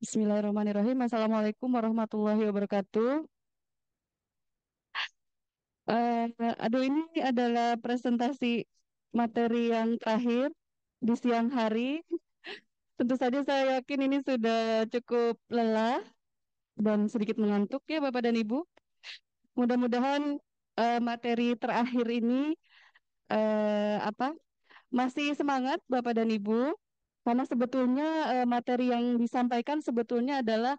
Bismillahirrahmanirrahim. Assalamualaikum warahmatullahi wabarakatuh. Eh, aduh, ini adalah presentasi materi yang terakhir di siang hari. Tentu saja saya yakin ini sudah cukup lelah dan sedikit mengantuk ya Bapak dan Ibu. Mudah-mudahan materi terakhir ini apa masih semangat Bapak dan Ibu. Karena sebetulnya materi yang disampaikan sebetulnya adalah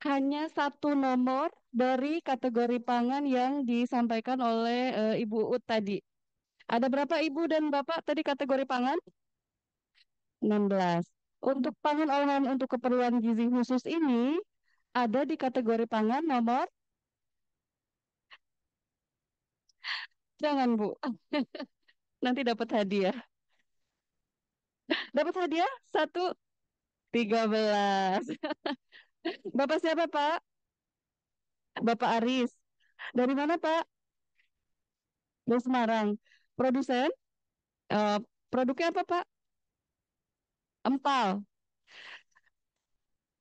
hanya satu nomor dari kategori pangan yang disampaikan oleh Ibu Ut tadi. Ada berapa Ibu dan Bapak tadi kategori pangan? 16. Untuk pangan olahan untuk keperluan gizi khusus ini ada di kategori pangan nomor, jangan Bu, nanti dapat hadiah. Dapat hadiah 13. Bapak siapa Pak? Bapak Aris. Dari mana Pak? Dari Semarang. Produsen? Eh, produknya apa Pak? Empal.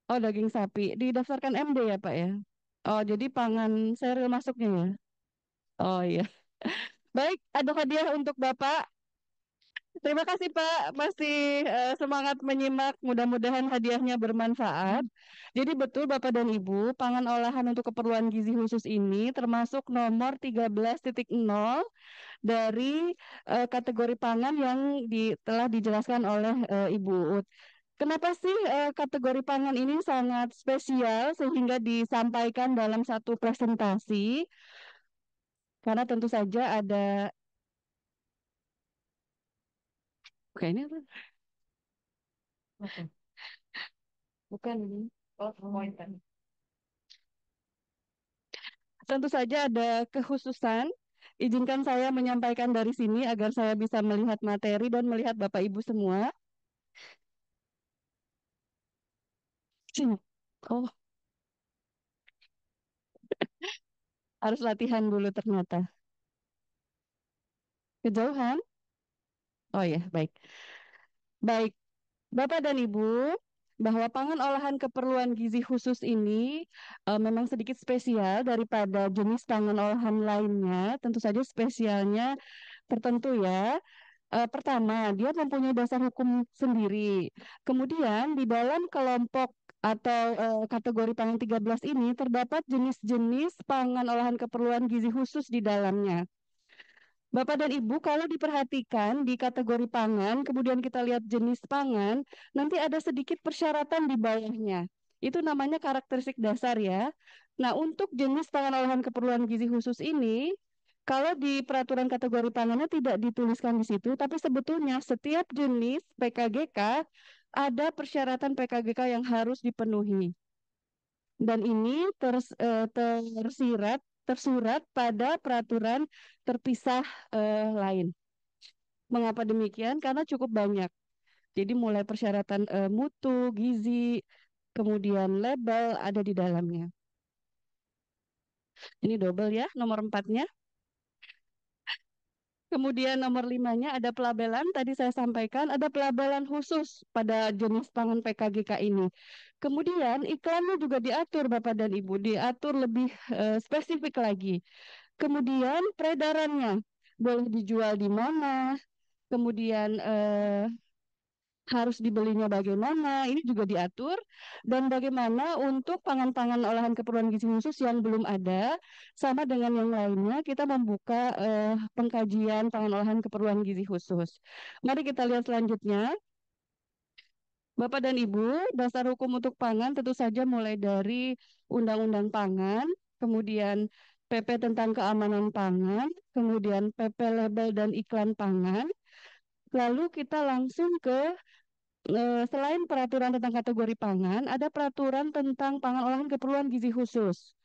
Oh, daging sapi. Didaftarkan MD ya, Pak ya? Oh, jadi pangan serial masuknya ya? Oh iya. Baik, ada hadiah untuk Bapak. Terima kasih Pak, masih semangat menyimak. Mudah-mudahan hadiahnya bermanfaat. Jadi betul Bapak dan Ibu, pangan olahan untuk keperluan gizi khusus ini termasuk nomor 13.0 dari kategori pangan yang telah dijelaskan oleh Ibu Ut. Kenapa sih kategori pangan ini sangat spesial sehingga disampaikan dalam satu presentasi? Karena tentu saja ada, oke ini apa? Oke. Bukan ini. Oh, pointer. Tentu saja ada kekhususan. Izinkan saya menyampaikan dari sini agar saya bisa melihat materi dan melihat Bapak Ibu semua. Sini. Oh, harus latihan dulu ternyata. Kejauhan? Oh ya, baik. Baik. Bapak dan Ibu, bahwa pangan olahan keperluan gizi khusus ini memang sedikit spesial daripada jenis pangan olahan lainnya. Tentu saja spesialnya tertentu ya. Pertama, dia mempunyai dasar hukum sendiri. Kemudian di dalam kelompok atau kategori pangan 13 ini terdapat jenis-jenis pangan olahan keperluan gizi khusus di dalamnya. Bapak dan Ibu, kalau diperhatikan di kategori pangan, kemudian kita lihat jenis pangan, nanti ada sedikit persyaratan di bawahnya. Itu namanya karakteristik dasar ya. Nah, untuk jenis pangan olahan keperluan gizi khusus ini, kalau di peraturan kategori pangannya tidak dituliskan di situ, tapi sebetulnya setiap jenis PKGK ada persyaratan PKGK yang harus dipenuhi. Dan ini tersurat pada peraturan terpisah lain. Mengapa demikian? Karena cukup banyak. Jadi mulai persyaratan mutu, gizi, kemudian label ada di dalamnya. Ini double ya, nomor 4-nya. Kemudian nomor 5-nya ada pelabelan, tadi saya sampaikan ada pelabelan khusus pada jenis pangan PKGK ini. Kemudian iklannya juga diatur Bapak dan Ibu, diatur lebih spesifik lagi. Kemudian peredarannya, boleh dijual di mana, kemudian harus dibelinya bagaimana, ini juga diatur, dan bagaimana untuk pangan-pangan olahan keperluan gizi khusus yang belum ada, sama dengan yang lainnya, kita membuka pengkajian pangan olahan keperluan gizi khusus. Mari kita lihat selanjutnya. Bapak dan Ibu, dasar hukum untuk pangan tentu saja mulai dari Undang-Undang Pangan, kemudian PP tentang keamanan pangan, kemudian PP label dan iklan pangan. Lalu kita langsung ke selain peraturan tentang kategori pangan, ada peraturan tentang pangan olahan keperluan gizi khusus.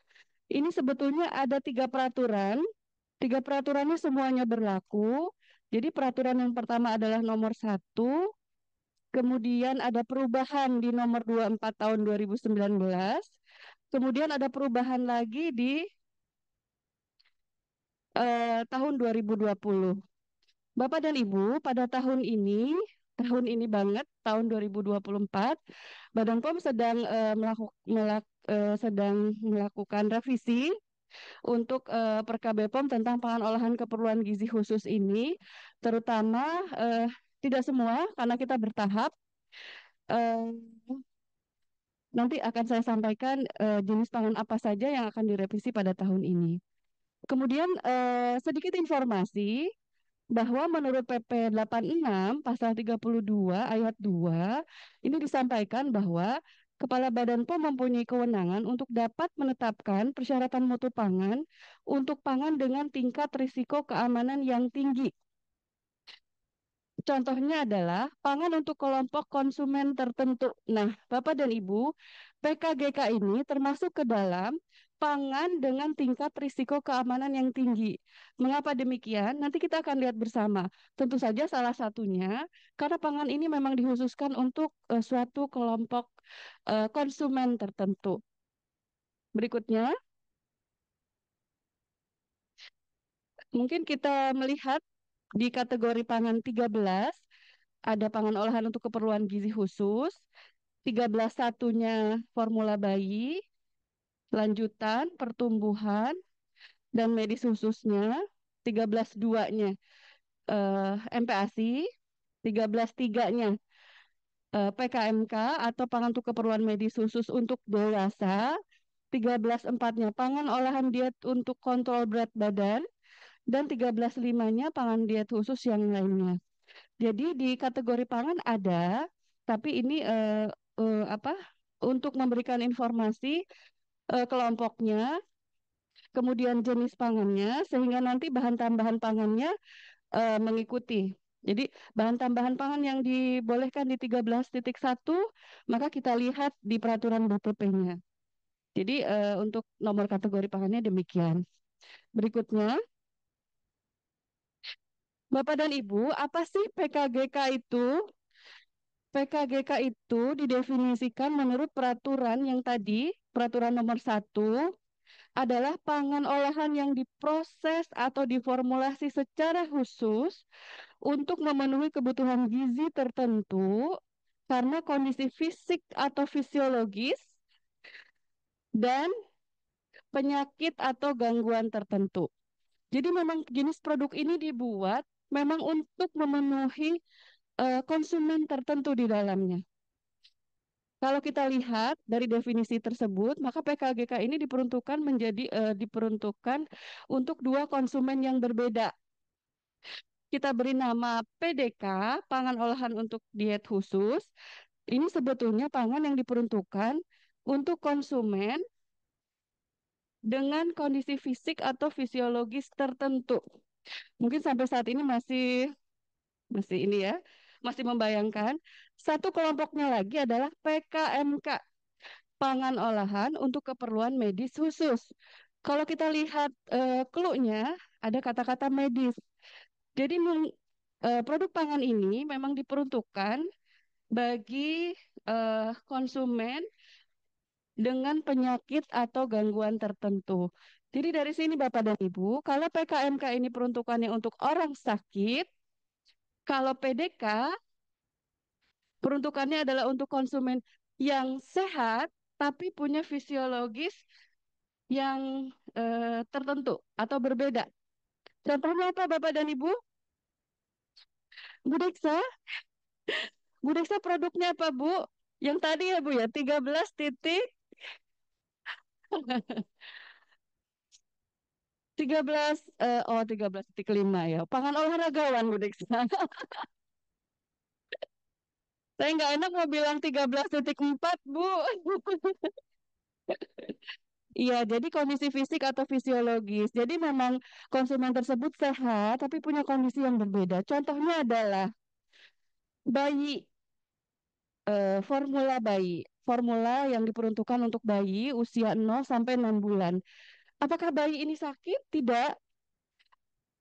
Ini sebetulnya ada tiga peraturannya semuanya berlaku. Jadi peraturan yang pertama adalah nomor 1, kemudian ada perubahan di nomor 24 tahun 2019, kemudian ada perubahan lagi di tahun 2020. Bapak dan Ibu, pada tahun ini tahun ini banget, tahun 2024, Badan POM sedang sedang melakukan revisi untuk per KBPOM tentang pangan olahan keperluan gizi khusus ini, terutama eh, tidak semua karena kita bertahap. eh, Nanti akan saya sampaikan jenis pangan apa saja yang akan direvisi pada tahun ini. Kemudian sedikit informasi bahwa menurut PP 86 pasal 32 ayat 2 ini disampaikan bahwa Kepala Badan POM mempunyai kewenangan untuk dapat menetapkan persyaratan mutu pangan untuk pangan dengan tingkat risiko keamanan yang tinggi. Contohnya adalah pangan untuk kelompok konsumen tertentu. Nah, Bapak dan Ibu, PKGK ini termasuk ke dalam pangan dengan tingkat risiko keamanan yang tinggi. Mengapa demikian? Nanti kita akan lihat bersama. Tentu saja salah satunya karena pangan ini memang dikhususkan untuk suatu kelompok konsumen tertentu. Berikutnya, mungkin kita melihat di kategori pangan 13 ada pangan olahan untuk keperluan gizi khusus. 13 satunya formula bayi, lanjutan, pertumbuhan, dan medis khususnya. 13 duanya MPASI, 13 tiganya PKMK atau pangan untuk keperluan medis khusus untuk dewasa, 13 empatnya pangan olahan diet untuk kontrol berat badan, dan 13 limanya pangan diet khusus yang lainnya. Jadi di kategori pangan ada, tapi ini apa? Untuk memberikan informasi kelompoknya, kemudian jenis pangannya, sehingga nanti bahan tambahan pangannya mengikuti. Jadi bahan tambahan pangan yang dibolehkan di 13.1, maka kita lihat di peraturan BPP-nya. Jadi untuk nomor kategori pangannya demikian. Berikutnya, Bapak dan Ibu, apa sih PKGK itu? PKGK itu didefinisikan menurut peraturan yang tadi, peraturan nomor 1, adalah pangan olahan yang diproses atau diformulasi secara khusus untuk memenuhi kebutuhan gizi tertentu karena kondisi fisik atau fisiologis dan penyakit atau gangguan tertentu. Jadi memang jenis produk ini dibuat memang untuk memenuhi konsumen tertentu di dalamnya. Kalau kita lihat dari definisi tersebut, maka PKGK ini diperuntukkan untuk dua konsumen yang berbeda. Kita beri nama PDK, pangan olahan untuk diet khusus. Ini sebetulnya pangan yang diperuntukkan untuk konsumen dengan kondisi fisik atau fisiologis tertentu. Mungkin sampai saat ini masih masih ini ya, masih membayangkan. Satu kelompoknya lagi adalah PKMK, pangan olahan untuk keperluan medis khusus. Kalau kita lihat clue-nya, ada kata-kata medis. Jadi produk pangan ini memang diperuntukkan bagi konsumen dengan penyakit atau gangguan tertentu. Jadi dari sini Bapak dan Ibu, kalau PKMK ini peruntukannya untuk orang sakit, kalau PDK peruntukannya adalah untuk konsumen yang sehat tapi punya fisiologis yang tertentu atau berbeda. Contohnya apa Bapak dan Ibu? Bu Deksa, Bu Deksa produknya apa Bu? Yang tadi ya Bu ya, 13 titik 13 13.5 ya. Pangan olahragawan Bu Deksa. Saya nggak enak mau bilang 13.4 Bu. Iya, jadi kondisi fisik atau fisiologis. Jadi memang konsumen tersebut sehat, tapi punya kondisi yang berbeda. Contohnya adalah bayi, formula bayi. Formula yang diperuntukkan untuk bayi usia 0 sampai 6 bulan. Apakah bayi ini sakit? Tidak.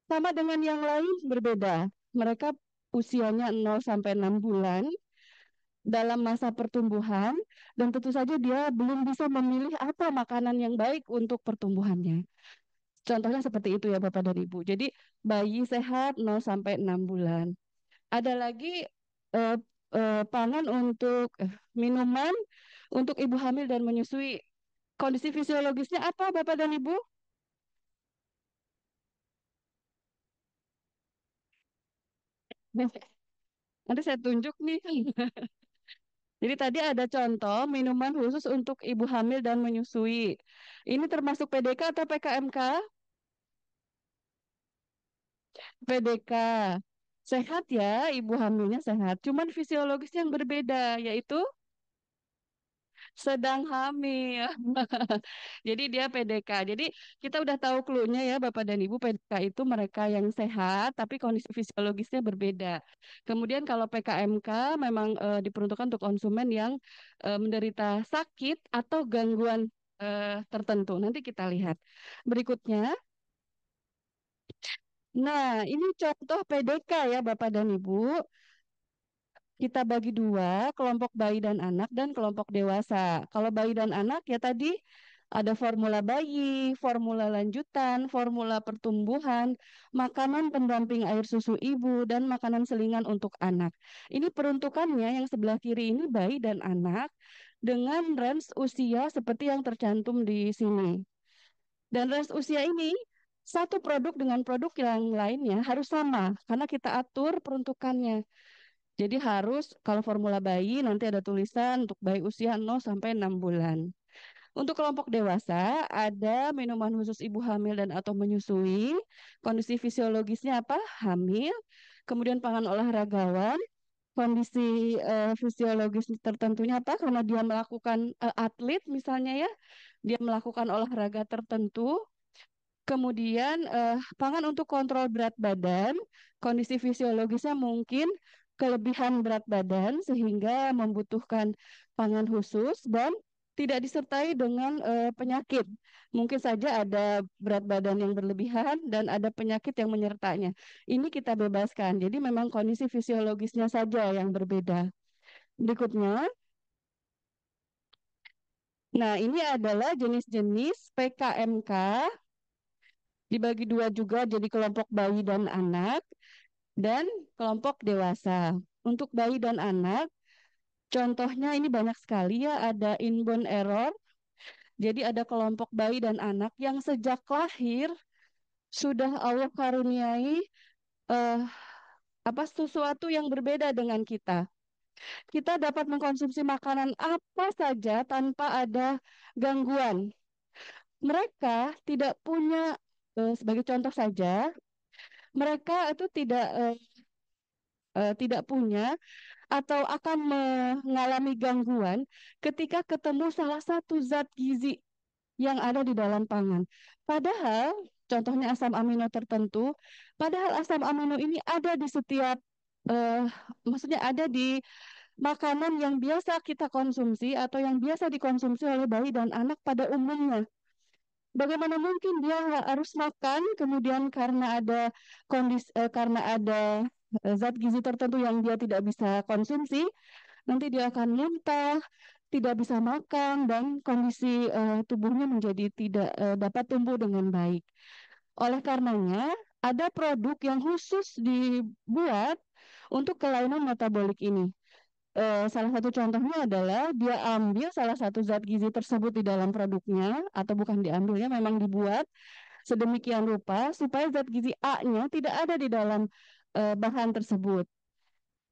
Sama dengan yang lain berbeda. Mereka usianya 0 sampai 6 bulan dalam masa pertumbuhan dan tentu saja dia belum bisa memilih apa makanan yang baik untuk pertumbuhannya. Contohnya seperti itu ya Bapak dan Ibu. Jadi bayi sehat 0 sampai 6 bulan. Ada lagi eh, pangan untuk minuman untuk ibu hamil dan menyusui. Kondisi fisiologisnya apa, Bapak dan Ibu? Nanti saya tunjuk nih. Jadi tadi ada contoh minuman khusus untuk ibu hamil dan menyusui. Ini termasuk PDK atau PKMK? PDK. Sehat ya, ibu hamilnya sehat. Cuman fisiologis yang berbeda, yaitu sedang hamil. Jadi dia PDK. Jadi kita udah tahu clue-nya ya Bapak dan Ibu, PDK itu mereka yang sehat tapi kondisi fisiologisnya berbeda. Kemudian kalau PKMK memang diperuntukkan untuk konsumen yang menderita sakit atau gangguan tertentu. Nanti kita lihat. Berikutnya, nah ini contoh PDK ya Bapak dan Ibu. Kita bagi dua, kelompok bayi dan anak dan kelompok dewasa. Kalau bayi dan anak ya tadi ada formula bayi, formula lanjutan, formula pertumbuhan, makanan pendamping air susu ibu, dan makanan selingan untuk anak. Ini peruntukannya yang sebelah kiri ini bayi dan anak dengan range usia seperti yang tercantum di sini. Dan range usia ini satu produk dengan produk yang lainnya harus sama karena kita atur peruntukannya. Jadi harus kalau formula bayi nanti ada tulisan untuk bayi usia 0 sampai 6 bulan. Untuk kelompok dewasa ada minuman khusus ibu hamil dan atau menyusui. Kondisi fisiologisnya apa? Hamil. Kemudian pangan olahragawan. Kondisi fisiologis tertentunya apa? Karena dia melakukan atlet misalnya ya. Dia melakukan olahraga tertentu. Kemudian pangan untuk kontrol berat badan, kondisi fisiologisnya mungkin kelebihan berat badan sehingga membutuhkan pangan khusus dan tidak disertai dengan penyakit. Mungkin saja ada berat badan yang berlebihan dan ada penyakit yang menyertanya. Ini kita bebaskan. Jadi memang kondisi fisiologisnya saja yang berbeda. Berikutnya, nah ini adalah jenis-jenis PKMK dibagi dua juga jadi kelompok bayi dan anak dan kelompok dewasa. Untuk bayi dan anak, contohnya ini banyak sekali ya, ada inborn error. Jadi ada kelompok bayi dan anak yang sejak lahir sudah Allah karuniai eh, apa sesuatu yang berbeda dengan kita. Kita dapat mengkonsumsi makanan apa saja tanpa ada gangguan. Mereka tidak punya sebagai contoh saja, mereka itu tidak punya atau akan mengalami gangguan ketika ketemu salah satu zat gizi yang ada di dalam pangan. Padahal, contohnya asam amino tertentu, padahal asam amino ini ada di setiap, eh, maksudnya ada di makanan yang biasa kita konsumsi atau yang biasa dikonsumsi oleh bayi dan anak pada umumnya. Bagaimana mungkin dia harus makan, kemudian karena ada zat gizi tertentu yang dia tidak bisa konsumsi, nanti dia akan muntah, tidak bisa makan, dan kondisi tubuhnya menjadi tidak dapat tumbuh dengan baik. Oleh karenanya, ada produk yang khusus dibuat untuk kelainan metabolik ini. Salah satu contohnya adalah dia ambil salah satu zat gizi tersebut di dalam produknya, atau bukan diambilnya, memang dibuat sedemikian rupa supaya zat gizi A-nya tidak ada di dalam bahan tersebut.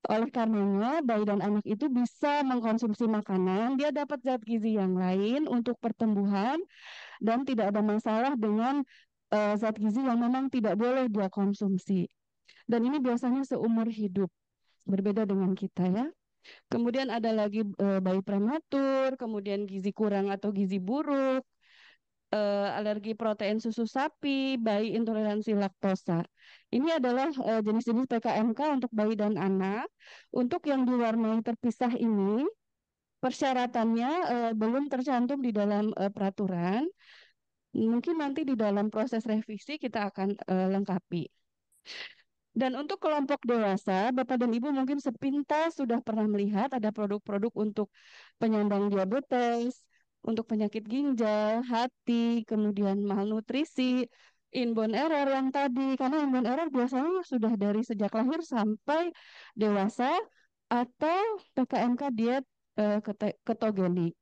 Oleh karenanya, bayi dan anak itu bisa mengkonsumsi makanan, dia dapat zat gizi yang lain untuk pertumbuhan dan tidak ada masalah dengan zat gizi yang memang tidak boleh dia konsumsi. Dan ini biasanya seumur hidup, berbeda dengan kita ya. Kemudian ada lagi bayi prematur, kemudian gizi kurang atau gizi buruk, alergi protein susu sapi, bayi intoleransi laktosa. Ini adalah jenis-jenis PKMK untuk bayi dan anak. Untuk yang diwarnai terpisah ini, persyaratannya belum tercantum di dalam peraturan. Mungkin nanti di dalam proses revisi kita akan lengkapi. Dan untuk kelompok dewasa, Bapak dan Ibu mungkin sepintas sudah pernah melihat ada produk-produk untuk penyandang diabetes, untuk penyakit ginjal, hati, kemudian malnutrisi, inborn error yang tadi, karena inborn error biasanya sudah dari sejak lahir sampai dewasa atau PKMK diet ketogenik.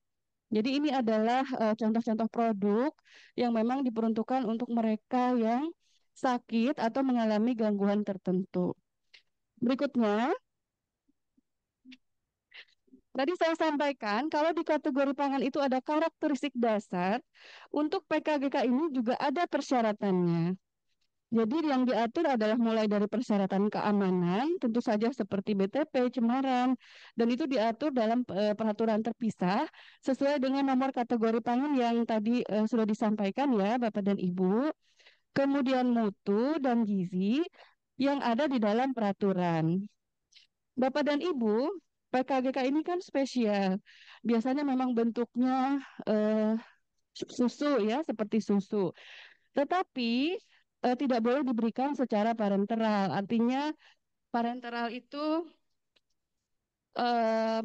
Jadi ini adalah contoh-contoh produk yang memang diperuntukkan untuk mereka yang sakit atau mengalami gangguan tertentu. Berikutnya, tadi saya sampaikan kalau di kategori pangan itu ada karakteristik dasar, untuk PKGK ini juga ada persyaratannya. Jadi yang diatur adalah mulai dari persyaratan keamanan, tentu saja seperti BTP, cemaran, dan itu diatur dalam peraturan terpisah sesuai dengan nomor kategori pangan yang tadi sudah disampaikan ya Bapak dan Ibu. Kemudian mutu dan gizi yang ada di dalam peraturan. Bapak dan Ibu, PKGK ini kan spesial. Biasanya memang bentuknya eh, susu ya, seperti susu. Tetapi tidak boleh diberikan secara parenteral. Artinya parenteral itu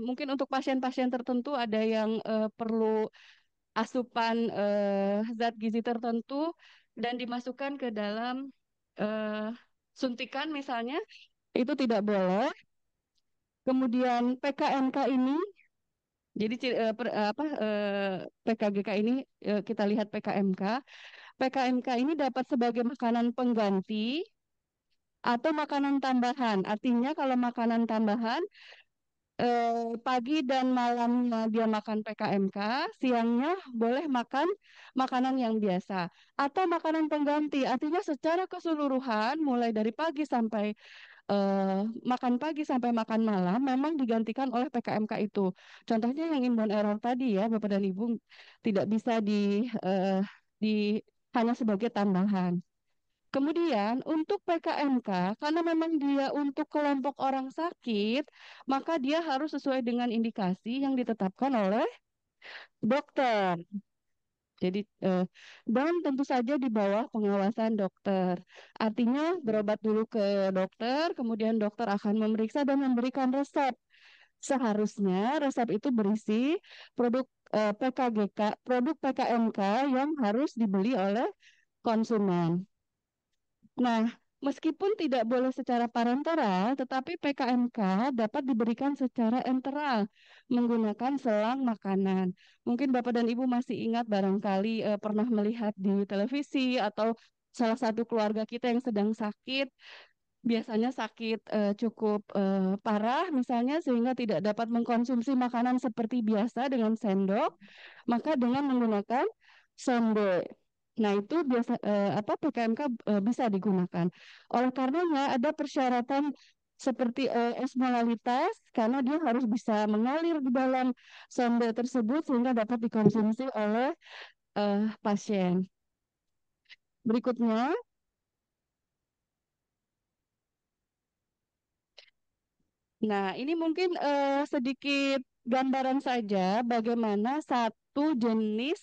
mungkin untuk pasien-pasien tertentu ada yang perlu asupan zat gizi tertentu dan dimasukkan ke dalam eh, suntikan misalnya, itu tidak boleh. Kemudian PKMK ini, jadi PKGK ini kita lihat PKMK. PKMK ini dapat sebagai makanan pengganti atau makanan tambahan. Artinya kalau makanan tambahan pagi dan malamnya dia makan PKMK, siangnya boleh makan makanan yang biasa atau makanan pengganti. Artinya secara keseluruhan mulai dari pagi sampai makan pagi sampai makan malam memang digantikan oleh PKMK itu. Contohnya yang inbound error tadi ya, Bapak dan Ibu, tidak bisa di hanya sebagai tambahan. Kemudian untuk PKMK, karena memang dia untuk kelompok orang sakit, maka dia harus sesuai dengan indikasi yang ditetapkan oleh dokter. Jadi, dan tentu saja di bawah pengawasan dokter. Artinya berobat dulu ke dokter, kemudian dokter akan memeriksa dan memberikan resep. Seharusnya resep itu berisi produk PKGK, produk PKMK yang harus dibeli oleh konsumen. Nah, meskipun tidak boleh secara parenteral, tetapi PKMK dapat diberikan secara enteral menggunakan selang makanan. Mungkin Bapak dan Ibu masih ingat barangkali pernah melihat di televisi atau salah satu keluarga kita yang sedang sakit, biasanya sakit cukup parah misalnya sehingga tidak dapat mengkonsumsi makanan seperti biasa dengan sendok, maka dengan menggunakan sonde. Nah, itu biasa PKMK bisa digunakan. Oleh karenanya ada persyaratan seperti osmolalitas karena dia harus bisa mengalir di dalam sonde tersebut sehingga dapat dikonsumsi oleh pasien. Berikutnya, nah, ini mungkin sedikit gambaran saja bagaimana satu jenis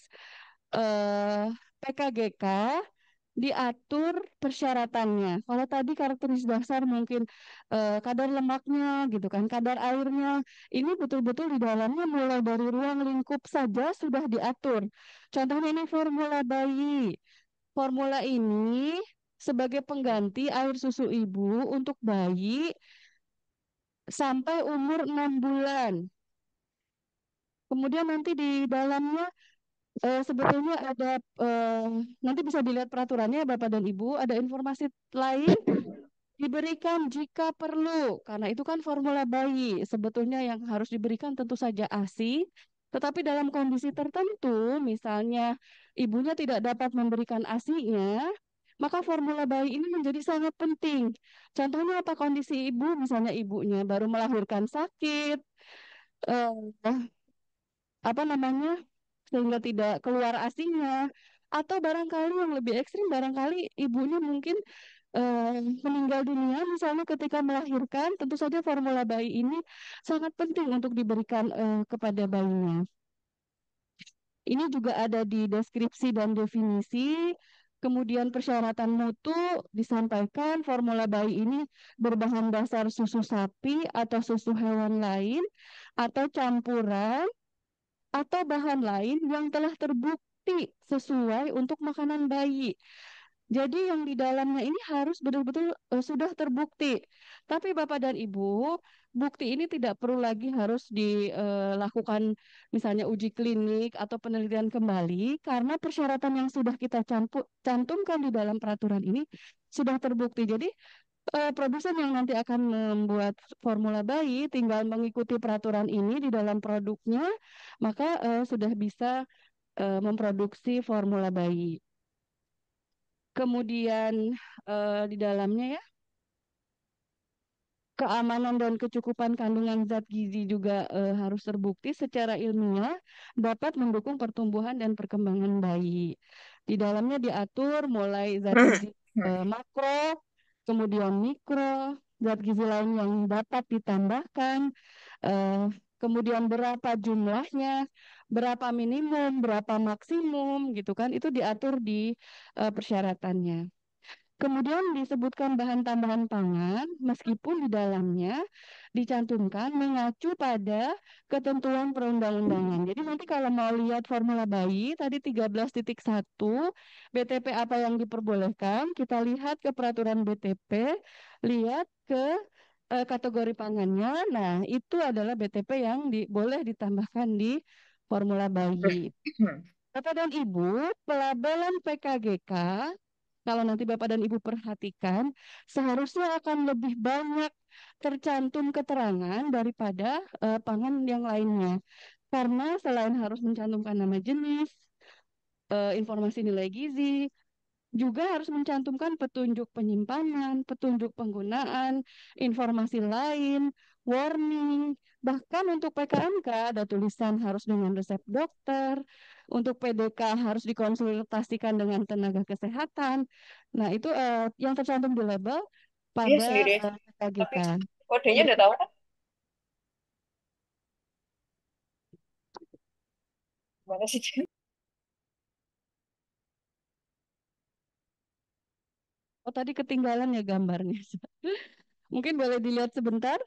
PKGK diatur persyaratannya. Kalau tadi karakteristik dasar mungkin kadar lemaknya gitu kan, kadar airnya, ini betul-betul di dalamnya mulai dari ruang lingkup saja sudah diatur. Contohnya ini formula bayi. Formula ini sebagai pengganti air susu ibu untuk bayi sampai umur 6 bulan. Kemudian nanti di dalamnya sebetulnya ada nanti bisa dilihat peraturannya Bapak dan Ibu, ada informasi lain diberikan jika perlu. Karena itu kan formula bayi. Sebetulnya yang harus diberikan tentu saja ASI, tetapi dalam kondisi tertentu, misalnya ibunya tidak dapat memberikan ASI-nya, maka formula bayi ini menjadi sangat penting. Contohnya apa kondisi ibu, misalnya ibunya baru melahirkan sakit, eh, apa namanya sehingga tidak keluar asinya atau barangkali yang lebih ekstrim barangkali ibunya mungkin meninggal dunia misalnya ketika melahirkan tentu saja formula bayi ini sangat penting untuk diberikan kepada bayinya. Ini juga ada di deskripsi dan definisi. Kemudian persyaratan mutu disampaikan formula bayi ini berbahan dasar susu sapi atau susu hewan lain atau campuran atau bahan lain yang telah terbukti sesuai untuk makanan bayi. Jadi yang di dalamnya ini harus betul-betul sudah terbukti. Tapi Bapak dan Ibu, bukti ini tidak perlu lagi harus dilakukan misalnya uji klinik atau penelitian kembali karena persyaratan yang sudah kita cantumkan di dalam peraturan ini sudah terbukti. Jadi produsen yang nanti akan membuat formula bayi tinggal mengikuti peraturan ini di dalam produknya, maka sudah bisa memproduksi formula bayi. Kemudian di dalamnya ya, keamanan dan kecukupan kandungan zat gizi juga harus terbukti secara ilmiah dapat mendukung pertumbuhan dan perkembangan bayi. Di dalamnya diatur mulai zat gizi makro, kemudian mikro, zat gizi lain yang dapat ditambahkan, eh, kemudian berapa jumlahnya, berapa minimum, berapa maksimum, gitu kan? Itu diatur di persyaratannya. Kemudian disebutkan bahan tambahan pangan, meskipun di dalamnya dicantumkan mengacu pada ketentuan perundang-undangan. Jadi nanti kalau mau lihat formula bayi, tadi 13.1, BTP apa yang diperbolehkan, kita lihat ke peraturan BTP, lihat ke kategori pangannya. Nah, itu adalah BTP yang boleh ditambahkan di formula bayi. Bapak dan Ibu, pelabelan PKGK kalau nanti Bapak dan Ibu perhatikan, seharusnya akan lebih banyak tercantum keterangan daripada pangan yang lainnya. Karena selain harus mencantumkan nama jenis, informasi nilai gizi, juga harus mencantumkan petunjuk penyimpanan, petunjuk penggunaan, informasi lain, warning. Bahkan untuk PKMK ada tulisan harus dengan resep dokter, untuk PDK harus dikonsultasikan dengan tenaga kesehatan. Nah, itu yang tercantum di label Dia pada sendiri. PKGK. Tapi kodenya udah Berikut, tahu kan? Mana sih? oh tadi ketinggalan ya gambarnya. Mungkin boleh dilihat sebentar.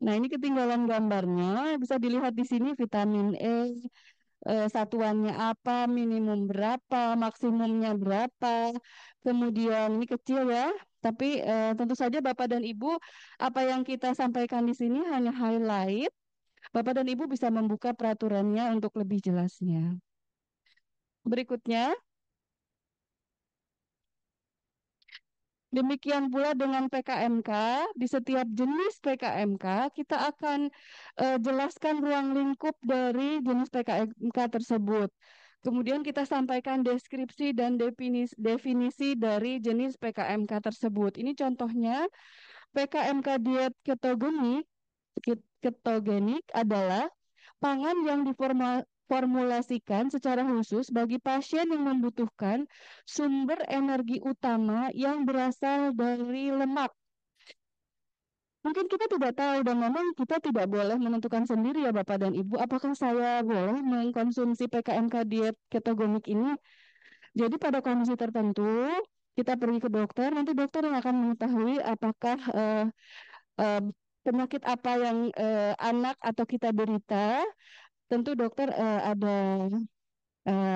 Nah, ini ketinggalan gambarnya. Bisa dilihat di sini vitamin E, satuannya apa, minimum berapa, maksimumnya berapa. Kemudian ini kecil ya, tapi tentu saja Bapak dan Ibu, apa yang kita sampaikan di sini hanya highlight. Bapak dan Ibu bisa membuka peraturannya untuk lebih jelasnya. Berikutnya, demikian pula dengan PKMK, di setiap jenis PKMK kita akan jelaskan ruang lingkup dari jenis PKMK tersebut. Kemudian kita sampaikan deskripsi dan definisi dari jenis PKMK tersebut. Ini contohnya PKMK diet ketogenik. Ketogenik adalah pangan yang diformulasikan secara khusus bagi pasien yang membutuhkan sumber energi utama yang berasal dari lemak. Mungkin kita tidak tahu dan memang kita tidak boleh menentukan sendiri ya Bapak dan Ibu, apakah saya boleh mengkonsumsi PKMK diet ketogenik ini. Jadi pada kondisi tertentu kita pergi ke dokter, nanti dokter yang akan mengetahui apakah eh, penyakit apa yang anak atau kita derita. Tentu dokter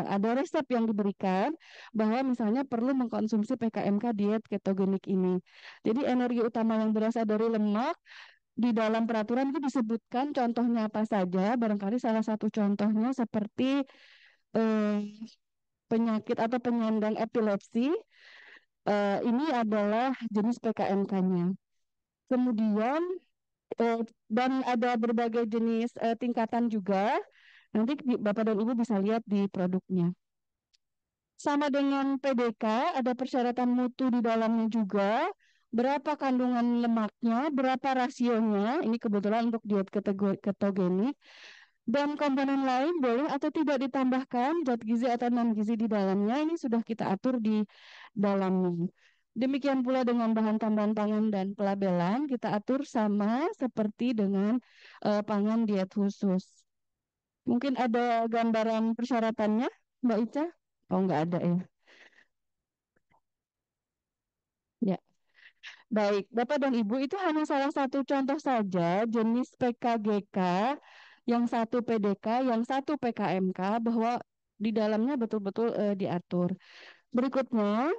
ada resep yang diberikan bahwa misalnya perlu mengkonsumsi PKMK diet ketogenik ini. Jadi energi utama yang berasal dari lemak di dalam peraturan itu disebutkan contohnya apa saja. Barangkali salah satu contohnya seperti eh, penyakit atau penyandang epilepsi. Ini adalah jenis PKMK-nya. Kemudian dan ada berbagai jenis tingkatan juga. Nanti Bapak dan Ibu bisa lihat di produknya. Sama dengan PDK, ada persyaratan mutu di dalamnya juga. Berapa kandungan lemaknya, berapa rasionya, ini kebetulan untuk diet ketogenik. Dan komponen lain boleh atau tidak ditambahkan zat gizi atau non gizi di dalamnya, ini sudah kita atur di dalamnya. Demikian pula dengan bahan tambahan pangan dan pelabelan, kita atur sama seperti dengan pangan diet khusus. Mungkin ada gambaran persyaratannya, Mbak Ica? Oh, nggak ada ya. Ya, baik. Bapak dan Ibu itu hanya salah satu contoh saja jenis PKGK, yang satu PDK, yang satu PKMK, bahwa di dalamnya betul-betul diatur. Berikutnya,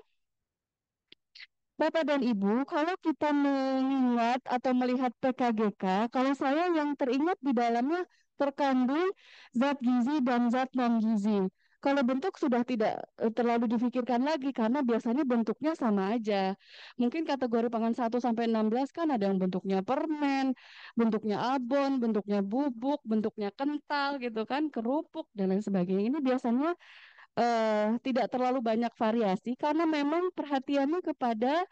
Bapak dan Ibu, kalau kita mengingat atau melihat PKGK, kalau saya yang teringat di dalamnya terkandung zat gizi dan zat non-gizi. Kalau bentuk sudah tidak terlalu difikirkan lagi karena biasanya bentuknya sama aja. Mungkin kategori pangan 1 sampai 16 kan ada yang bentuknya permen, bentuknya abon, bentuknya bubuk, bentuknya kental gitu kan, kerupuk dan lain sebagainya. Ini biasanya tidak terlalu banyak variasi karena memang perhatiannya kepada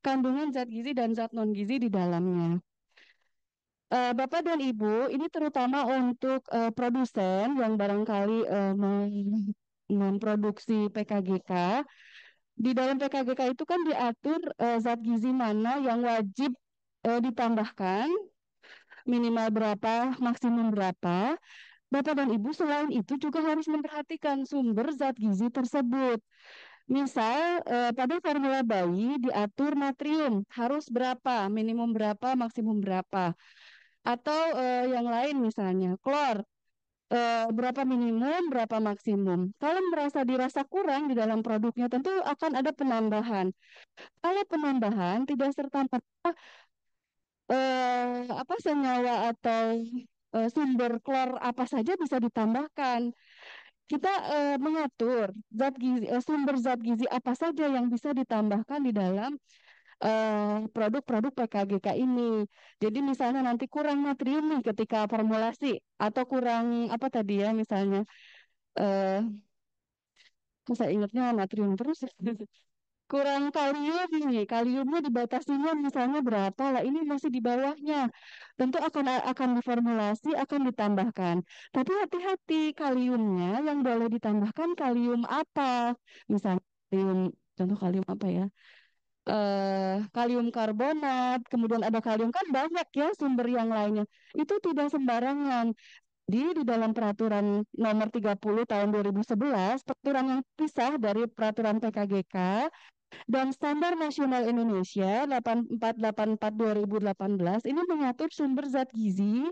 kandungan zat gizi dan zat non-gizi di dalamnya. Bapak dan Ibu, ini terutama untuk produsen yang barangkali memproduksi PKGK. Di dalam PKGK itu kan diatur zat gizi mana yang wajib ditambahkan, minimal berapa, maksimum berapa. Bapak dan Ibu selain itu juga harus memperhatikan sumber zat gizi tersebut. Misal pada formula bayi diatur natrium harus berapa, minimum berapa, maksimum berapa. Atau yang lain misalnya klor berapa minimum, berapa maksimum. Kalau dirasa kurang di dalam produknya tentu akan ada penambahan. Kalau penambahan tidak serta merta apa senyawa atau sumber klor apa saja bisa ditambahkan. Kita mengatur sumber zat gizi apa saja yang bisa ditambahkan di dalam produk-produk PKGK ini. Jadi misalnya nanti kurang natrium nih ketika formulasi atau kurang apa tadi ya misalnya eh kok saya ingatnya natrium terus ya. Kurang kalium nih, kaliumnya dibatasinya misalnya berapa lah, ini masih di bawahnya. Tentu akan diformulasi, akan ditambahkan. Tapi hati-hati, kaliumnya yang boleh ditambahkan kalium apa? Misalnya kalium, contoh kalium apa ya? Kalium karbonat, kemudian ada kalium kan banyak ya sumber yang lainnya. Itu tidak sembarangan. Di dalam peraturan nomor 30 tahun 2011, peraturan yang pisah dari peraturan PKGK dan Standar Nasional Indonesia 8484 2018 ini mengatur sumber zat gizi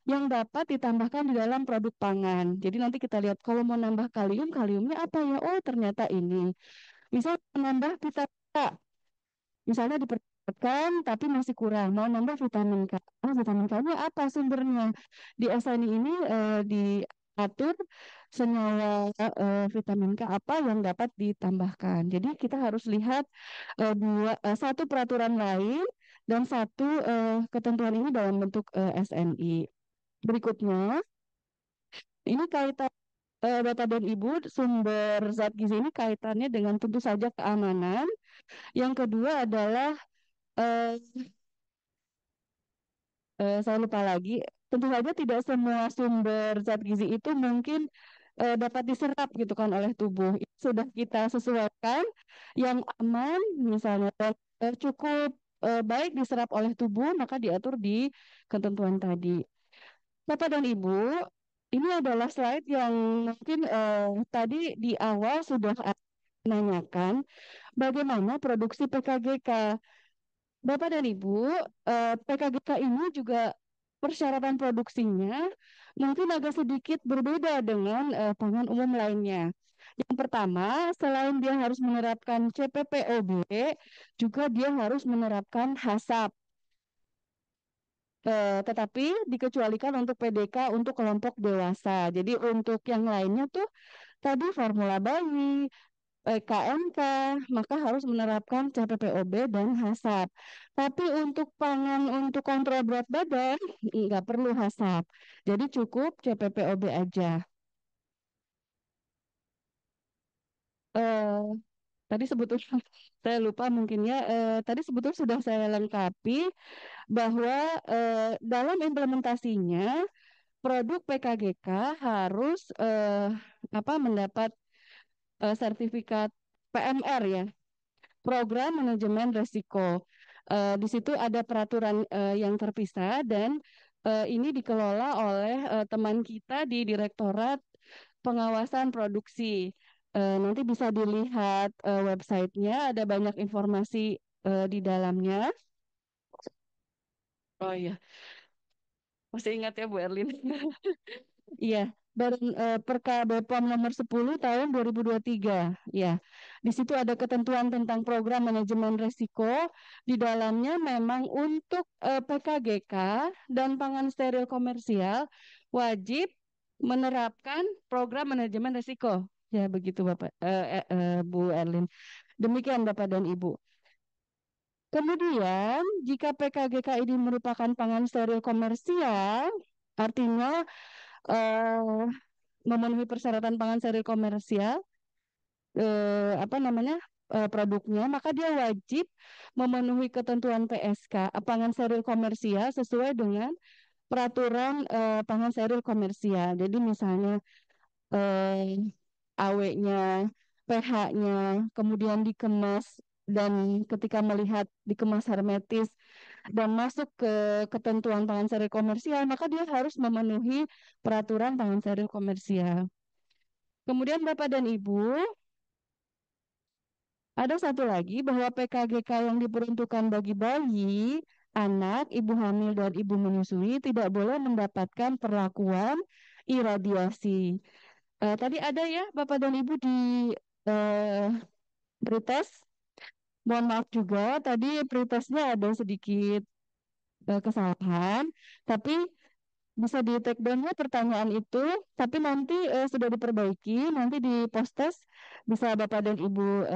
yang dapat ditambahkan di dalam produk pangan. Jadi nanti kita lihat kalau mau nambah kalium, kaliumnya apa ya? Oh, ternyata ini. Misal menambah vitamin K, misalnya diperlukan tapi masih kurang, mau nambah vitamin K. Ah, vitamin K-nya apa sumbernya? Di SNI ini diatur senyawa vitamin K apa yang dapat ditambahkan. Jadi kita harus lihat satu peraturan lain dan satu ketentuan ini dalam bentuk SNI. Berikutnya, ini kaitan Bapak dan Ibu, sumber zat gizi ini kaitannya dengan tentu saja keamanan. Yang kedua adalah eh, saya lupa lagi. Tentu saja tidak semua sumber zat gizi itu mungkin dapat diserap gitu kan oleh tubuh. Itu sudah kita sesuaikan yang aman misalnya dan cukup baik diserap oleh tubuh maka diatur di ketentuan tadi. Bapak dan Ibu, ini adalah slide yang mungkin tadi di awal sudah menanyakan bagaimana produksi PKGK. Bapak dan Ibu, PKGK ini juga persyaratan produksinya mungkin agak sedikit berbeda dengan pangan umum lainnya. Yang pertama, selain dia harus menerapkan CPPOB, juga dia harus menerapkan HACCP. Tetapi dikecualikan untuk PDK untuk kelompok dewasa. Jadi untuk yang lainnya tuh tadi formula bayi, KMK, maka harus menerapkan CPPOB dan HACCP. Tapi untuk pangan untuk kontrol berat badan, nggak perlu HACCP. Jadi cukup CPPOB aja. Eh, Tadi sebetulnya saya lupa mungkin ya, tadi sebetulnya sudah saya lengkapi bahwa dalam implementasinya produk PKGK harus mendapat sertifikat PMR ya, program manajemen risiko. Di situ ada peraturan yang terpisah dan ini dikelola oleh teman kita di Direktorat Pengawasan Produksi. Nanti bisa dilihat websitenya, ada banyak informasi di dalamnya. Oh iya, masih ingat ya Bu Erlin? Iya. Perka BPOM nomor 10 tahun 2023. Ya, di situ ada ketentuan tentang program manajemen risiko. Di dalamnya memang untuk PKGK dan pangan steril komersial wajib menerapkan program manajemen risiko. Ya, begitu Bapak, Bu Erlin. Demikian Bapak dan Ibu. Kemudian, jika PKGK ini merupakan pangan steril komersial, artinya eh, memenuhi persyaratan pangan steril komersial, apa namanya, produknya, maka dia wajib memenuhi ketentuan PSK, pangan steril komersial sesuai dengan peraturan pangan steril komersial. Jadi misalnya eh, AW-nya, pH-nya, kemudian dikemas dan ketika melihat dikemas hermetis dan masuk ke ketentuan pangan steril komersial, maka dia harus memenuhi peraturan pangan steril komersial. Kemudian Bapak dan Ibu, ada satu lagi bahwa PKGK yang diperuntukkan bagi bayi, anak, ibu hamil dan ibu menyusui tidak boleh mendapatkan perlakuan iradiasi. Tadi ada ya Bapak dan Ibu di eh, pretest. Mohon maaf juga tadi pretestnya ada sedikit kesalahan, tapi bisa di take down-nya pertanyaan itu, tapi nanti sudah diperbaiki, nanti di post-test bisa Bapak dan Ibu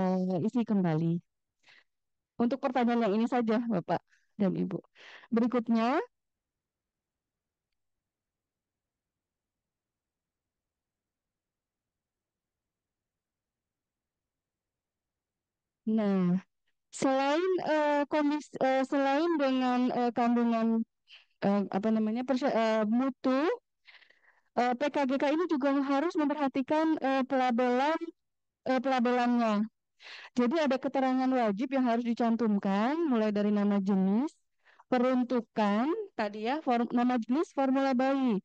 isi kembali. Untuk pertanyaan yang ini saja, Bapak dan Ibu. Berikutnya, nah, selain dengan kandungan apa namanya mutu, PKGK ini juga harus memperhatikan pelabelannya. Jadi ada keterangan wajib yang harus dicantumkan, mulai dari nama jenis, peruntukan, tadi ya, nama jenis, formula bayi,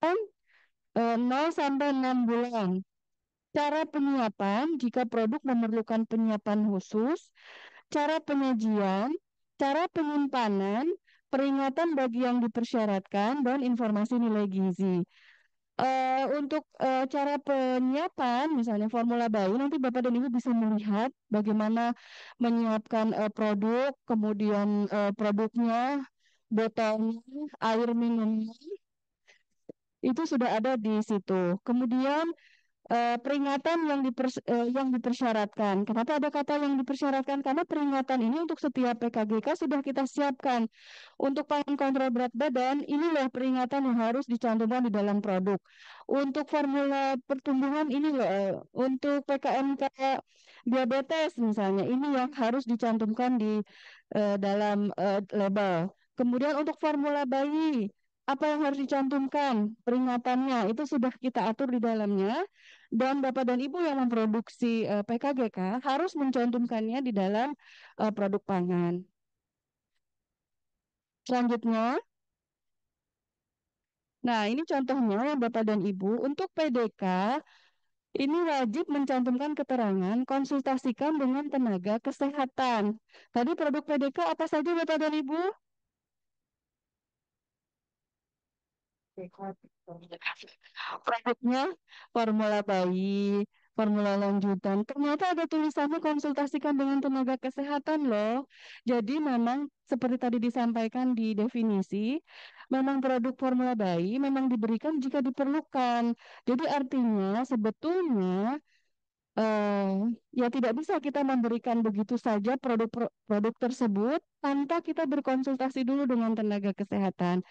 dan 0 sampai 6 bulan. Cara penyiapan, jika produk memerlukan penyiapan khusus, cara penyajian, cara penyimpanan, peringatan bagi yang dipersyaratkan, dan informasi nilai gizi. Untuk cara penyiapan, misalnya formula bayi, nanti Bapak dan Ibu bisa melihat bagaimana menyiapkan produk, kemudian produknya, botolnya, air minumnya, itu sudah ada di situ. Kemudian peringatan yang dipersyaratkan. Kenapa ada kata yang dipersyaratkan? Karena peringatan ini untuk setiap PKGK sudah kita siapkan. Untuk pangan kontrol berat badan, inilah peringatan yang harus dicantumkan di dalam produk. Untuk formula pertumbuhan ini loh, untuk PKMK diabetes misalnya, ini yang harus dicantumkan di dalam label. Kemudian untuk formula bayi, apa yang harus dicantumkan? Peringatannya itu sudah kita atur di dalamnya dan Bapak dan Ibu yang memproduksi PKGK harus mencantumkannya di dalam produk pangan. Selanjutnya, nah ini contohnya ya Bapak dan Ibu, untuk PDK ini wajib mencantumkan keterangan konsultasikan dengan tenaga kesehatan. Tadi produk PDK apa saja Bapak dan Ibu? Produknya formula bayi, formula lanjutan. Ternyata ada tulisannya konsultasikan dengan tenaga kesehatan loh. Jadi memang seperti tadi disampaikan di definisi, memang produk formula bayi memang diberikan jika diperlukan. Jadi artinya sebetulnya eh, ya tidak bisa kita memberikan begitu saja produk tersebut tanpa kita berkonsultasi dulu dengan tenaga kesehatan.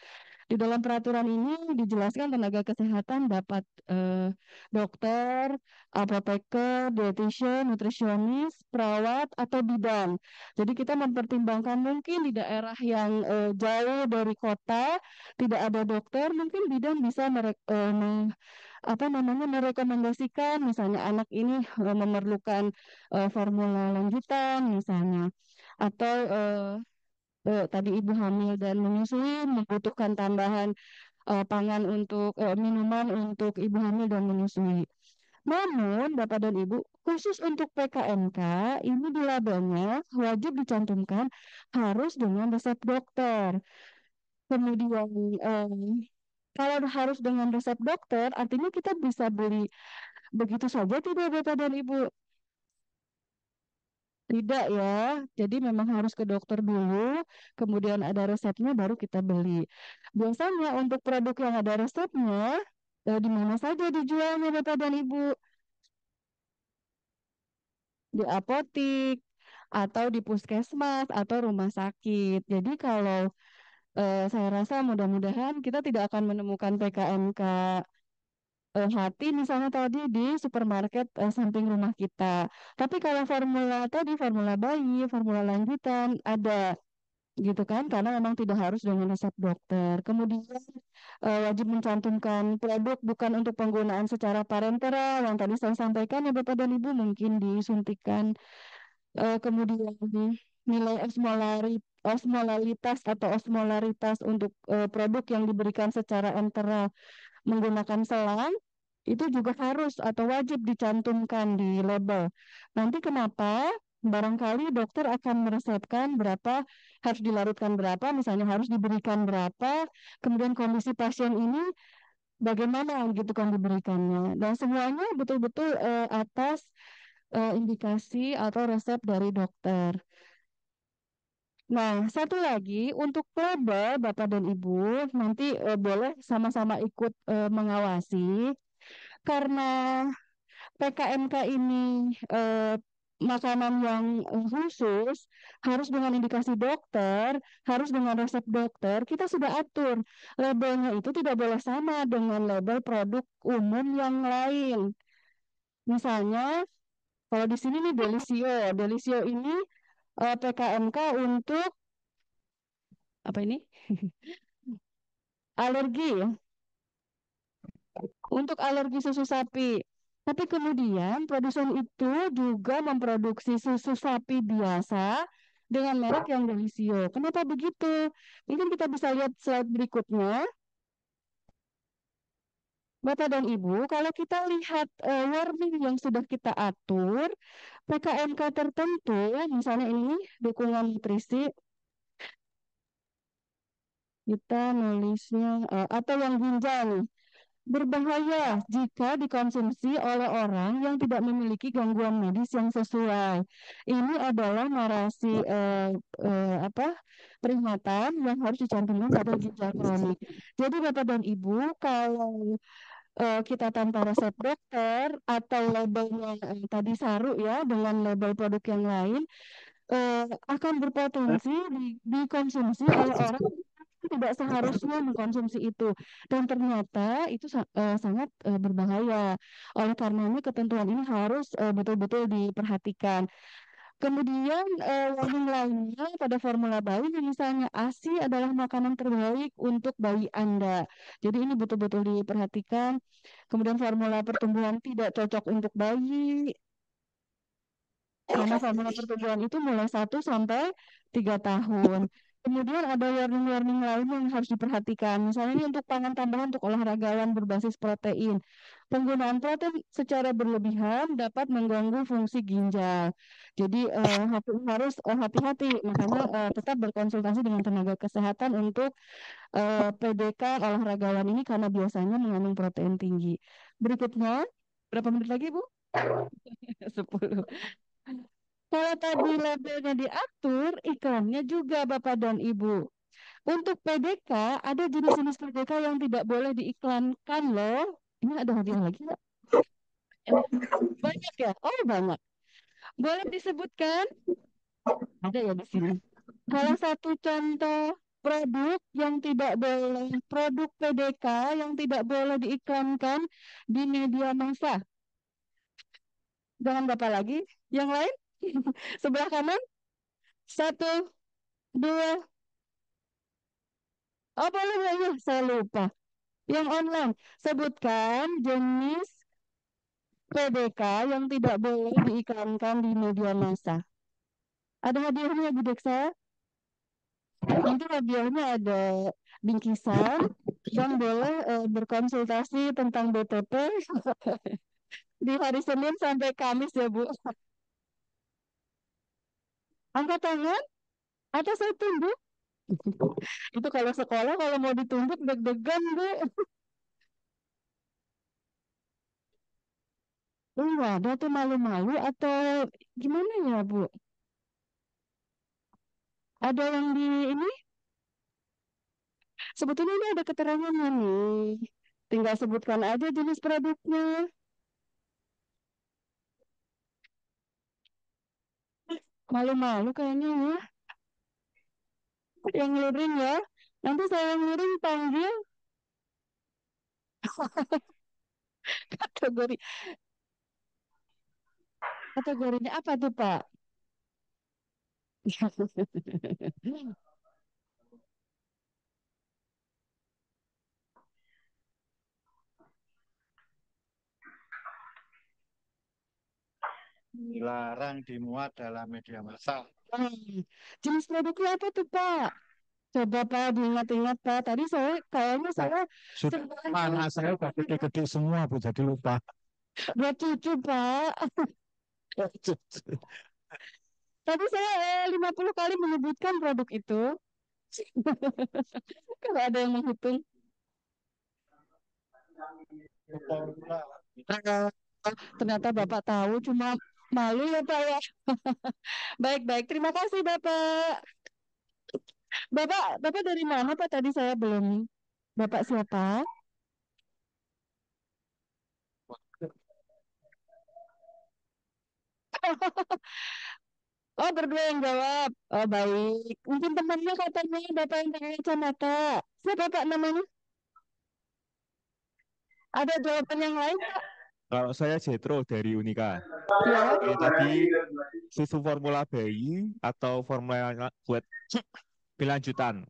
Di dalam peraturan ini dijelaskan tenaga kesehatan dapat dokter, apoteker, dietitian, nutrisionis, perawat, atau bidan. Jadi kita mempertimbangkan mungkin di daerah yang jauh dari kota tidak ada dokter, mungkin bidan bisa apa namanya merekomendasikan misalnya anak ini memerlukan formula lanjutan misalnya atau tadi ibu hamil dan menyusui membutuhkan tambahan pangan untuk minuman untuk ibu hamil dan menyusui. Namun, Bapak dan Ibu, khusus untuk PKMK, ini di labelnya wajib dicantumkan harus dengan resep dokter. Kemudian Kalau harus dengan resep dokter, artinya kita bisa beli begitu saja tidak Bapak dan Ibu? Tidak ya. Jadi memang harus ke dokter dulu, kemudian ada resepnya baru kita beli. Biasanya untuk produk yang ada resepnya, di mana saja dijualnya Bapak dan Ibu? Di apotik atau di puskesmas atau rumah sakit. Jadi kalau saya rasa mudah-mudahan kita tidak akan menemukan PKMK hati misalnya tadi di supermarket samping rumah kita. Tapi kalau formula tadi, formula bayi, formula lanjutan ada gitu kan, karena memang tidak harus dengan resep dokter. Kemudian wajib mencantumkan produk bukan untuk penggunaan secara parenteral yang tadi saya sampaikan ya Bapak dan Ibu, mungkin disuntikan. Kemudian nilai osmolaritas atau osmolaritas untuk produk yang diberikan secara enteral menggunakan selang itu juga harus atau wajib dicantumkan di label. Nanti kenapa? Barangkali dokter akan meresepkan berapa, harus dilarutkan berapa, misalnya harus diberikan berapa, kemudian kondisi pasien ini bagaimana gitu kan diberikannya. Dan semuanya betul-betul atas indikasi atau resep dari dokter. Nah, satu lagi untuk label Bapak dan Ibu nanti boleh sama-sama ikut mengawasi karena PKMK ini makanan yang khusus harus dengan indikasi dokter, harus dengan resep dokter, kita sudah atur labelnya itu tidak boleh sama dengan label produk umum yang lain. Misalnya kalau di sini nih Delisio, Delisio ini PKMK untuk apa ini? Alergi ya, untuk alergi susu sapi. Tapi kemudian produsen itu juga memproduksi susu sapi biasa dengan merek yang Delisio. Kenapa begitu? Mungkin kita bisa lihat slide berikutnya. Bapak dan Ibu, kalau kita lihat warning yang sudah kita atur, PKMK tertentu, misalnya ini dukungan nutrisi, kita nulisnya, atau yang ginjal nih, berbahaya jika dikonsumsi oleh orang yang tidak memiliki gangguan medis yang sesuai. Ini adalah narasi apa peringatan yang harus dicantumkan pada ginjal kronik. Jadi Bapak dan Ibu, kalau kita tanpa resep dokter atau labelnya tadi saru ya dengan label produk yang lain, akan berpotensi dikonsumsi oleh orang tidak seharusnya mengkonsumsi itu dan ternyata itu sangat berbahaya. Oleh karenanya ketentuan ini harus betul-betul diperhatikan. Kemudian warning lainnya pada formula bayi misalnya ASI adalah makanan terbaik untuk bayi Anda. Jadi ini betul-betul diperhatikan. Kemudian formula pertumbuhan tidak cocok untuk bayi karena formula pertumbuhan itu mulai 1 sampai 3 tahun. Kemudian ada warning-warning lain yang harus diperhatikan. Misalnya ini untuk pangan tambahan untuk olahragawan berbasis protein. Penggunaan protein secara berlebihan dapat mengganggu fungsi ginjal. Jadi harus hati-hati. Makanya tetap berkonsultasi dengan tenaga kesehatan untuk PDK olahragawan ini karena biasanya mengandung protein tinggi. Berikutnya, berapa menit lagi, Bu? 10. Kalau tadi labelnya diatur, iklannya juga Bapak dan Ibu. Untuk PDK, ada jenis-jenis PDK yang tidak boleh diiklankan loh. Ini ada hadiah lagi nggak? Banyak ya? Oh banyak. Boleh disebutkan? Ada ya di sini. Salah satu contoh produk yang tidak boleh, produk PDK yang tidak boleh diiklankan di media massa. Jangan Bapak lagi. Yang lain? Sebelah kanan. 1, 2. Oh boleh, boleh. Saya lupa. Yang online, sebutkan jenis PDK yang tidak boleh diiklankan di media massa. Ada hadiahnya Bu Deksa? Nanti hadiahnya ada bingkisan dan boleh berkonsultasi tentang BTP di hari Senin sampai Kamis ya Bu. Angkat tangan atau saya tunggu? Itu kalau sekolah kalau mau ditunjuk deg-degan, Bu. Ada tuh malu-malu atau gimana ya, Bu? Ada yang di ini, sebetulnya ini ada keterangannya nih. Tinggal sebutkan aja jenis produknya. Malu-malu kayaknya ya. Yang ngirim ya. Nanti saya ngirim panggil kategori. Kategorinya apa tuh, Pak? Dilarang dimuat dalam media massa. Jenis produknya apa tuh, Pak? Coba Pak diingat-ingat Pak. Tadi kayaknya saya Sudah anak saya udah gede-gede semua, Bu, jadi lupa. buat cucu Pak. Tadi saya 50 kali menyebutkan produk itu. Kalau ada yang menghitung. Ternyata Bapak tahu, cuma malu ya Pak ya. Baik-baik, terima kasih Bapak. Bapak dari mana Pak? Tadi saya belum. Bapak siapa? Oh, berdua yang jawab. Oh, baik. Mungkin temannya katanya Bapak yang pakai kacamata. Siapa Pak namanya? Ada jawaban yang lain, Pak? Kalau saya Jetro dari Unika. Ya. Oke, tadi susu formula bayi atau formula buat berlanjutan.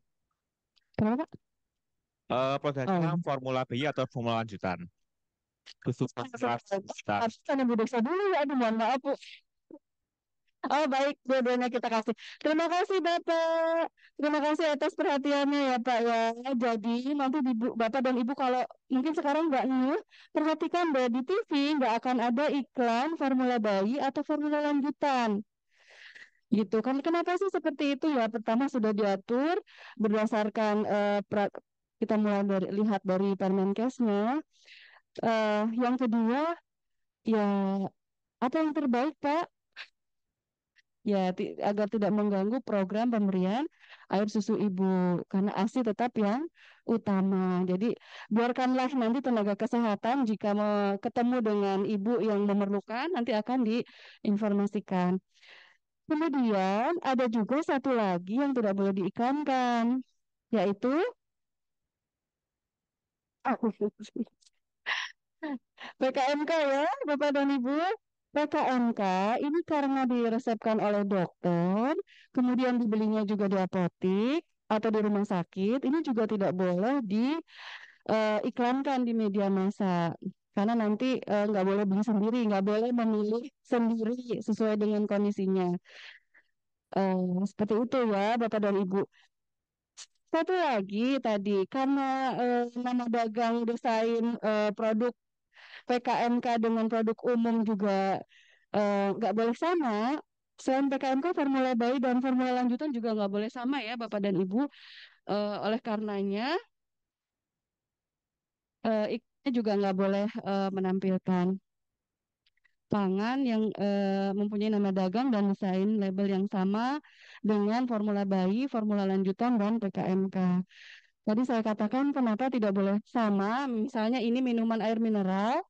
Kenapa, Pak? Produknya Oh. formula bayi atau formula lanjutan. Susu formula lanjutan. Harus tanya Bu Desa dulu ya. Aduh, mohon maaf, Bu. Oh, baik. Dua-duanya kita kasih. Terima kasih, Bapak. Terima kasih atas perhatiannya ya, Pak ya. Jadi, nanti Bapak dan Ibu kalau mungkin sekarang nggak nih, perhatikan deh di TV nggak akan ada iklan formula bayi atau formula lanjutan. Gitu kan, kenapa sih seperti itu ya? Pertama sudah diatur berdasarkan kita mulai lihat dari Permenkesnya. Yang kedua ya, apa yang terbaik Pak? Ya agar tidak mengganggu program pemberian air susu ibu, karena ASI tetap yang utama. Jadi biarkanlah nanti tenaga kesehatan jika mau ketemu dengan ibu yang memerlukan nanti akan diinformasikan. Kemudian ada juga satu lagi yang tidak boleh diiklankan, yaitu PKMK ya, Bapak dan Ibu. PKMK ini karena diresepkan oleh dokter, kemudian dibelinya juga di apotik atau di rumah sakit, ini juga tidak boleh diiklankan di media massa. Karena nanti nggak boleh beli sendiri, nggak boleh memilih sendiri sesuai dengan kondisinya. Seperti itu ya, Bapak dan Ibu. Satu lagi tadi, karena nama dagang desain produk PKMK dengan produk umum juga nggak boleh sama. Selain PKMK, formula bayi dan formula lanjutan juga nggak boleh sama ya, Bapak dan Ibu. Oleh karenanya, iklannya juga nggak boleh menampilkan pangan yang mempunyai nama dagang dan desain label yang sama dengan formula bayi, formula lanjutan, dan PKMK. Tadi saya katakan kenapa tidak boleh sama. Misalnya ini minuman air mineral,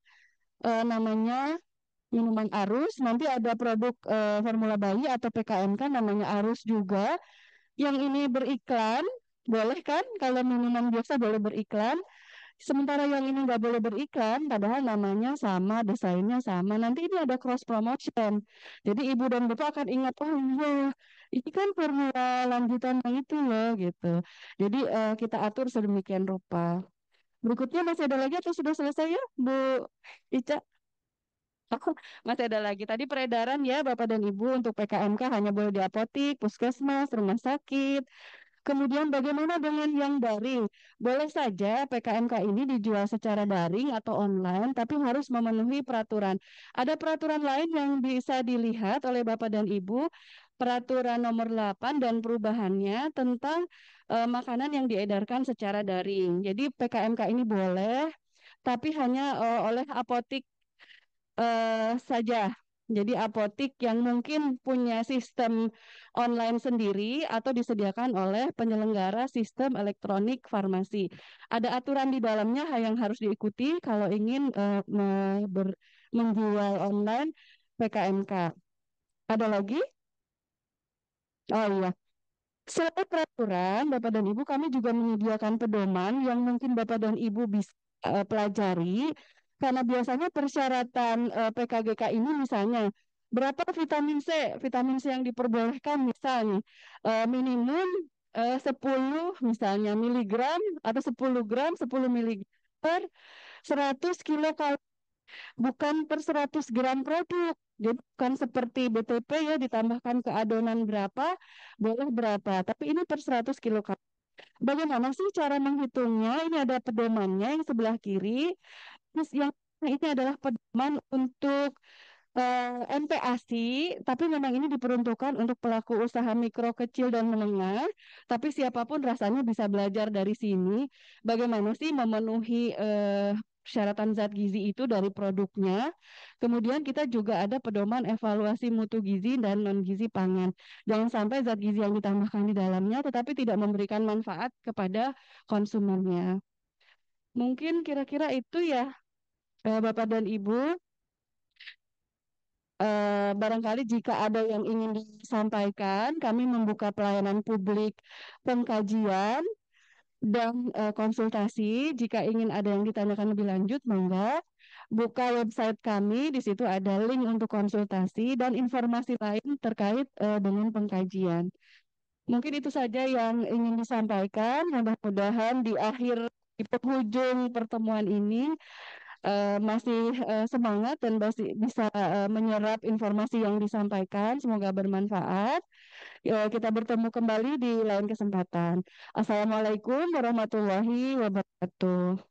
namanya minuman Arus, nanti ada produk formula bayi atau PKMK namanya Arus juga. Yang ini beriklan, boleh kan? Kalau minuman biasa boleh beriklan. Sementara yang ini nggak boleh beriklan, padahal namanya sama, desainnya sama. Nanti ini ada cross promotion. Jadi ibu dan bapak akan ingat, oh iya, ini kan formula lanjutan yang itu loh, gitu. Jadi kita atur sedemikian rupa. Berikutnya masih ada lagi atau sudah selesai ya, Bu Ica? Masih ada lagi. Tadi peredaran ya Bapak dan Ibu untuk PKMK hanya boleh di apotik, puskesmas, rumah sakit. Kemudian bagaimana dengan yang daring? Boleh saja PKMK ini dijual secara daring atau online, tapi harus memenuhi peraturan. Ada peraturan lain yang bisa dilihat oleh Bapak dan Ibu. Peraturan Nomor 8 dan perubahannya tentang makanan yang diedarkan secara daring. Jadi PKMK ini boleh, tapi hanya oleh apotik saja. Jadi apotik yang mungkin punya sistem online sendiri atau disediakan oleh penyelenggara sistem elektronik farmasi. Ada aturan di dalamnya yang harus diikuti kalau ingin menjual online PKMK. Ada lagi? Oh iya. Selain peraturan, Bapak dan Ibu, kami juga menyediakan pedoman yang mungkin Bapak dan Ibu bisa pelajari, karena biasanya persyaratan PKGK ini misalnya, berapa vitamin C yang diperbolehkan misalnya, minimum 10 misalnya miligram atau 10 gram, 10 miligram per 100 kilokalori, bukan per 100 gram produk. Jadi bukan seperti BTP ya, ditambahkan ke adonan berapa, boleh berapa. Tapi ini per 100 kilokalori. Bagaimana sih cara menghitungnya? Ini ada pedomannya yang sebelah kiri. Terus yang ini adalah pedoman untuk MPASI, tapi memang ini diperuntukkan untuk pelaku usaha mikro, kecil, dan menengah. Tapi siapapun rasanya bisa belajar dari sini. Bagaimana sih memenuhi persyaratan zat gizi itu dari produknya. Kemudian kita juga ada pedoman evaluasi mutu gizi dan non gizi pangan. Jangan sampai zat gizi yang ditambahkan di dalamnya tetapi tidak memberikan manfaat kepada konsumennya. Mungkin kira-kira itu ya, Bapak dan Ibu. Barangkali jika ada yang ingin disampaikan, kami membuka pelayanan publik pengkajian dan konsultasi. Jika ingin ada yang ditanyakan lebih lanjut, monggo buka website kami. Di situ ada link untuk konsultasi dan informasi lain terkait dengan pengkajian. Mungkin itu saja yang ingin disampaikan. Mudah-mudahan di di penghujung pertemuan ini masih semangat dan masih bisa menyerap informasi yang disampaikan. Semoga bermanfaat. Kita bertemu kembali di lain kesempatan. Assalamualaikum warahmatullahi wabarakatuh.